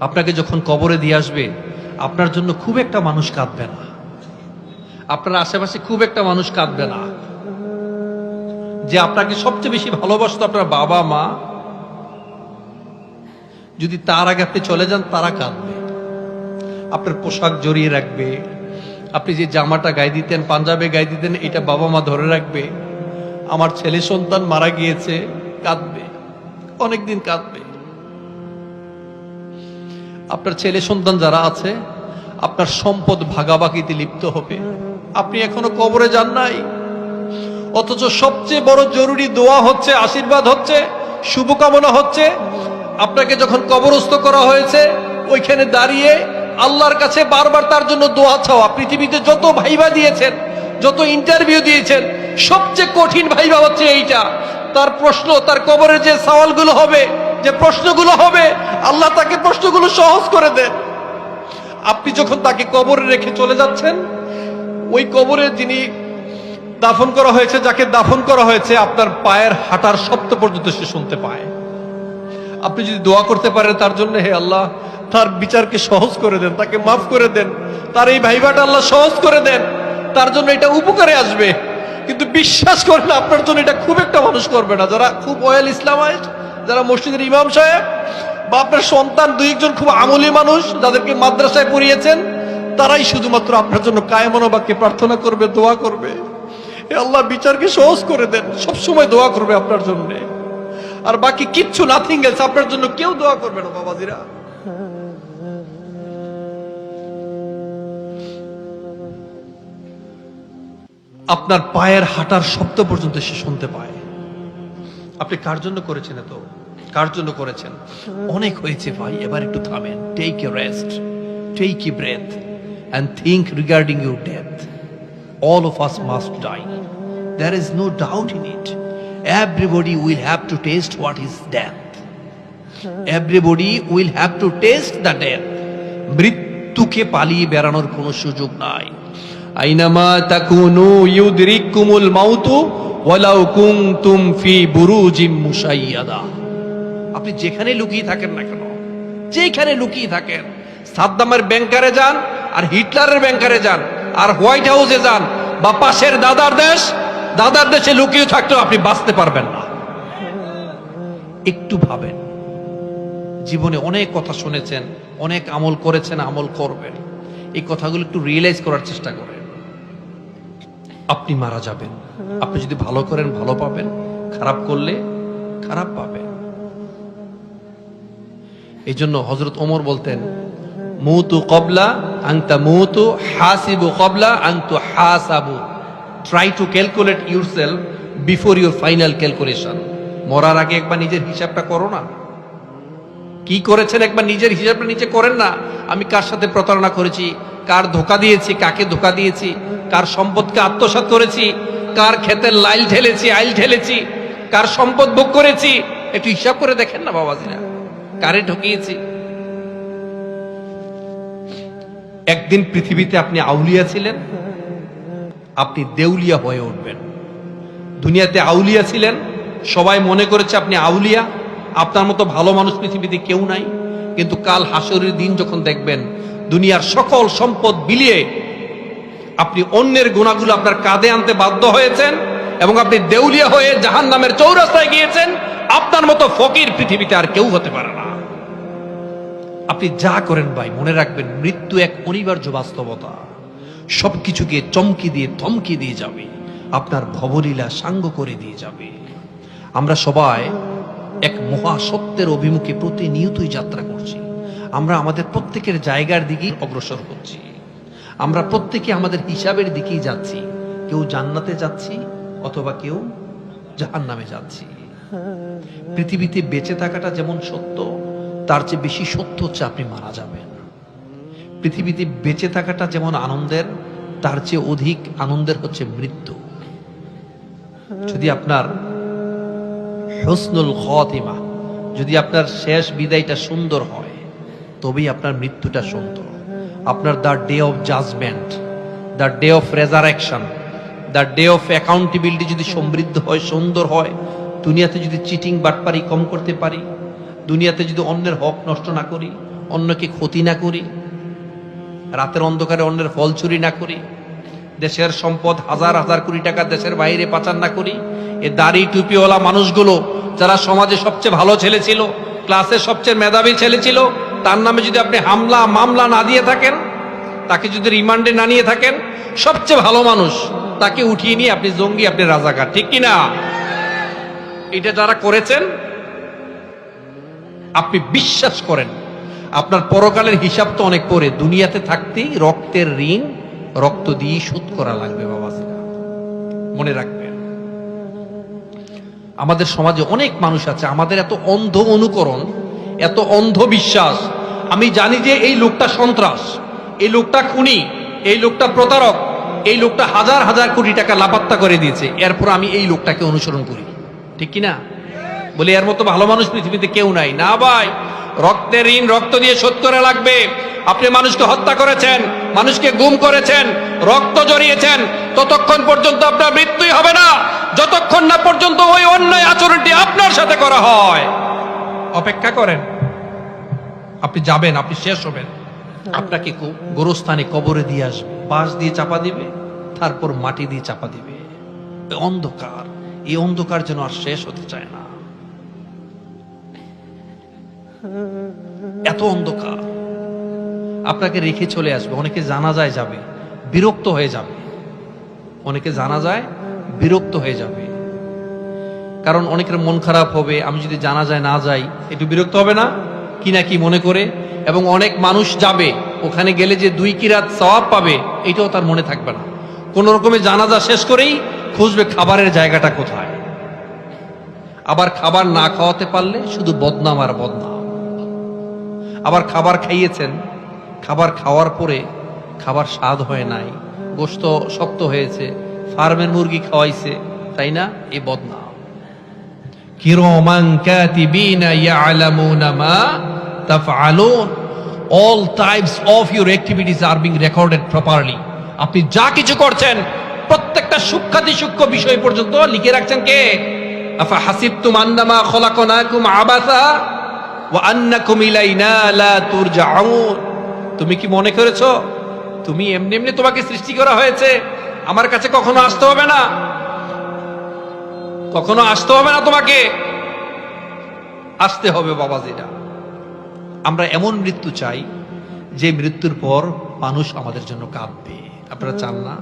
আপনাকে যখন কবরে দিয়ে আসবে, আপনার জন্য খুব একটা মানুষ কাঁদবে না, আপনার আশেপাশে খুব একটা মানুষ কাঁদবে না। যে আপনাকে সবচেয়ে বেশি ভালোবাসতো, আপনার বাবা মা, যদি তার আগে আপনি চলে যান, তারা কাঁদবে। আপনার পোশাক জড়িয়ে রাখবে, আপনি যে জামাটা গায়ে দিতেন, পাঞ্জাবে গায়ে দিতেন, এটা বাবা মা ধরে রাখবে। আমার ছেলে সন্তান মারা গিয়েছে, কাঁদবে, অনেকদিন কাঁদবে। আপনার ছেলে সন্তান যারা আছে, আপনার সম্পদ ভাগাভাগিতে লিপ্ত হবে। আপনি এখনো কবরে যান নাই, অথচ সবচেয়ে বড় জরুরি দোয়া হচ্ছে, আশীর্বাদ হচ্ছে, শুভকামনা হচ্ছে, আপনাকে যখন কবরস্থ করা হয়েছে, ওইখানে দাঁড়িয়ে আল্লাহর কাছে বারবার তার জন্য দোয়া চাওয়া। পৃথিবীতে যত ভাইবা দিয়েছেন, যত ইন্টারভিউ দিয়েছেন, সবচেয়ে কঠিন ভাইবা হচ্ছে এইটা। তার প্রশ্ন, তার কবরের যে সওয়ালগুলো হবে, যে প্রশ্নগুলো হবে, আল্লাহ তাকে প্রশ্নগুলো সহজ করে দেন। আপনি যখন তাকে কবরে রেখে চলে যাচ্ছেন, ওই কবরে যিনি দাফন করা হয়েছে, যাকে দাফন করা হয়েছে, আপনার পায়ের হাঁটার শব্দ পর্যন্ত সে শুনতে পায়। আপনি যদি দোয়া করতে পারেন তার জন্য, হে আল্লাহ, তার বিচারকে সহজ করে দেন, তাকে মাফ করে দেন, তার এই ভাইবাটা আল্লাহ সহজ করে দেন, তার জন্য এটা উপকারে আসবে। কিন্তু বিশ্বাস করেন, আপনার জন্য এটা খুব একটা মানুষ করবে না। যারা খুব ওয়েল ইসলামাইজড, যারা মসজিদের ইমাম সাহেব, বা আপনার সন্তান দুই একজন খুব আমলী মানুষ, যাদেরকে মাদ্রাসায় পড়িয়েছেন, তারাই শুধুমাত্র আপনার জন্য কায়মনোবাক্যে প্রার্থনা করবে, দোয়া করবে, হে আল্লাহ বিচারকে সহজ করে দেন, সবসময় দোয়া করবে আপনার জন্য। আর বাকি কিচ্ছু, নাথিং এলস, আপনার জন্য কেউ দোয়া করবে না বাবাজিরা। আপনার পায়ের হাঁটার শব্দ পর্যন্ত সে শুনতে পায়। আপনি কার জন্য করেছেন এত? কার জন্য করেছেন? অনেক হয়েছে ভাই, এবার একটু থামেন। Take a rest, take a breath and think regarding your death. All of us must die. There is no doubt in it. Everybody will have to taste what is death. Everybody will have to taste the death. মৃত্যুকে পালিয়ে বেড়ানোর কোনো সুযোগ নাই। আইনামা তাকুনু ইউদরিকুমুল মাউতু ওয়ালাউ কুনতুম ফি বুরুজিম মুশাইয়াদা। আপনি যেখানে লুকিয়ে থাকেন না কেন, যেখানে লুকিয়ে থাকেন, সাদ্দামের ব্যাংকারে যান, আর হিটলারের ব্যাংকারে যান, আর হোয়াইট হাউসে যান, বা পাশের দাদার দেশে লুকিয়ে থাকতেও আপনি বাঁচতে পারবেন না। একটু ভাবেন, জীবনে অনেক কথা শুনেছেন, অনেক আমল করেছেন, আমল করবেন, এই কথাগুলো একটু রিয়েলাইজ করার চেষ্টা করেন। আপনি মারা যাবেন, আপনি যদি ভালো করেন ভালো পাবেন, খারাপ করলে খারাপ পাবেন। এই জন্য হযরত ওমর বলতেন, মুতু কবলা আনতা মুতু, হাসিবু কবলা আনতু হাসাবু। Try to calculate yourself before your final calculation. মরার আগে একবার নিজের হিসাবটা করো না। কি করেছেন একবার নিজের হিসাবটা নিচে করেন না। আমি কার সাথে প্রতারণা করেছি, কার ধোকা দিয়েছি, কাকে ধোকা দিয়েছি, কার সম্পদকে আত্মসাৎ করেছি, কার ক্ষেতের আইল ঠেলেছি, কার সম্পদ ভোগ করেছি, একটু হিসাব করে দেখেন না বাবাজিরা, কারে ঠকিয়েছি। একদিন পৃথিবীতে আপনি আউলিয়া ছিলেন, আপনি দেউলিয়া হয়ে উঠবেন। দুনিয়াতে আউলিয়া ছিলেন, সবাই মনে করেছে আপনি আউলিয়া, আপনার মতো ভালো মানুষ পৃথিবীতে কেউ নাই। কিন্তু কাল হাসরের দিন যখন দেখবেন দুনিয়ার সকল সম্পদ বিলিয়ে আপনি অন্যের গুনাহগুলো আপনার কাঁধে আনতে বাধ্য হয়েছেন, এবং আপনি দেউলিয়া হয়ে জাহান্নামের চৌরাস্তায় গিয়েছেন, আপনার মতো ফকির পৃথিবীতে আর কেউ হতে পারে না। আপনি যা করেন ভাই, মনে রাখবেন, মৃত্যু এক অনিবার্য বাস্তবতা। সবকিছুকে চমকি দিয়ে থমকি দিয়ে যাবে, আপনার ভবলীলা সাঙ্গ করে দিয়ে যাবে। আমরা সবাই এক মহাসত্যের অভিমুখে প্রতিনিয়তই যাত্রা করছি। আমরা আমাদের প্রত্যেকের জায়গার দিকেই অগ্রসর হচ্ছি। আমরা প্রত্যেকে আমাদের হিসাবের দিকেই যাচ্ছি। কেউ জান্নাতে যাচ্ছি, অথবা কেউ জাহান্নামে যাচ্ছি। পৃথিবীতে বেঁচে থাকাটা যেমন সত্য, তার চেয়ে বেশি সত্য হচ্ছে আপনি মারা যাবেন। পৃথিবীতে বেঁচে থাকাটা যেমন আনন্দের, তার চেয়ে অধিক আনন্দের হচ্ছে মৃত্যু। যদি আপনার হুসনুল খাতিমা, যদি আপনার শেষ বিদায়টা সুন্দর হয়, তবেই আপনার মৃত্যুটা সুন্দর। আপনার the day of judgment, the day of resurrection, the day of accountability যদি সমৃদ্ধ হয়, সুন্দর হয়, দুনিয়াতে যদি চিটিং বাটপারি কম করতে পারি, দুনিয়াতে যদি অন্যের হক নষ্ট না করি, অন্যকে ক্ষতি না করি, রাতের অন্ধকারে অন্যের ফল চুরি না করি, দেশের সম্পদ হাজার হাজার কোটি টাকা দেশের বাইরে পাচার না করি। এ দাড়ি টুপিওয়ালা মানুষগুলো যারা সমাজে সবচেয়ে ভালো ছেলে ছিল, ক্লাসের সবচেয়ে মেধাবী ছেলে ছিল, তার নামে যদি আপনি হামলা মামলা না দিয়ে থাকেন, তাকে যদি রিমান্ডে না নিয়ে থাকেন, সবচেয়ে ভালো মানুষ তাকে উঠিয়ে নিয়ে আপনি জঙ্গি, আপনি রাজাকার, ঠিক কিনা? এটা যারা করেছেন, আপনি বিশ্বাস করেন আপনার পরকালের হিসাব তো অনেক পরে, দুনিয়াতে থাকতেই রক্তের ঋণ রক্ত দিয়ে শোধ করা লাগবে বাবাজিরা, মনে রাখবেন। আমাদের সমাজে অনেক মানুষ আছে, আমাদের এত অন্ধ অনুকরণ, এত অন্ধ বিশ্বাস। আমি জানি যে এই লোকটা সন্ত্রাস, এই লোকটা খুনি, এই লোকটা প্রতারক, এই লোকটা হাজার হাজার কোটি টাকা লাপাত্তা করে দিয়েছে, এরপর আমি এই লোকটাকে অনুসরণ করি, ঠিক কিনা? বলে এর মতো ভালো মানুষ পৃথিবীতে কেউ নাই। না ভাই, রক্তের ঋণ রক্ত দিয়ে শোধ করা লাগবে। আপনি মানুষকে হত্যা করেছেন, মানুষকে গুম করেছেন, রক্ত জড়িয়েছেন, ততক্ষণ পর্যন্ত আপনার মৃত্যুই হবে না, যতক্ষণ না পর্যন্ত ওই অন্যায় আচরণটি আপনার সাথে করা হয়। অপেক্ষা করেন, আপনি যাবেন, আপনি শেষ হবেন। আপনাকে গোরস্থানে কবরে দিয়ে আসবে, বাঁশ দিয়ে চাপা দিবে, তারপর মাটি দিয়ে চাপা দিবে। অন্ধকার, এই অন্ধকার যেন আর শেষ হতে চায় না। এত অন্ধকার, আপনাকে রেখে চলে আসবে। অনেকে জানাজায় যাবে, বিরক্ত হয়ে যাবে, অনেকে জানাজায় বিরক্ত হয়ে যাবে, কারণ অনেকের মন খারাপ হবে, আমি যদি জানাজায় না যাই, একটু বিরক্ত হবে না কি না কি মনে করে। এবং অনেক মানুষ যাবে, ওখানে গেলে যে 2 কিরাত সওয়াব পাবে, এটাও তার মনে থাকবে না। কোন রকমে জানাজা শেষ করেই খুঁজবে খাবারের জায়গাটা কোথায়। আবার খাবার না খাওয়াতে পারলে শুধু বদনাম আর বদনাম। আবার খাবার খাইয়েছেন, খাবার খাওয়ার পরে খাবার স্বাদ হয় নাই, গোশত শক্ত হয়েছে, ফার্মের মুরগি খাওয়াইছে, তাই না? এই বদনাম। কিরামান কাতিবিনা ইয়ালামুনা মা তাফআলুন, all types of your activities are being recorded properly. আপনি যা কিছু করছেন প্রত্যেকটা সূক্ষ্মাতি সূক্ষ্ম বিষয় পর্যন্ত লিখে রাখছেন কে? আফা হাসিবতুম আন্নামা খলাকনাকুম আবাসা ওয়া আন্নাকুম ইলাইনা লা তুরজাউন। তুমি কি মনে করেছো তুমি এমনি এমনি তোমাকে সৃষ্টি করা হয়েছে, আমার কাছে কখনো আসতে হবে না, কখনো আসতে হবে না, তোমাকে আসতে হবে বাবাজিরা। আমরা এমন মৃত্যু চাই যে মৃত্যুর পর মানুষ আমাদের জন্য কাঁদবে। আপনারা চান না?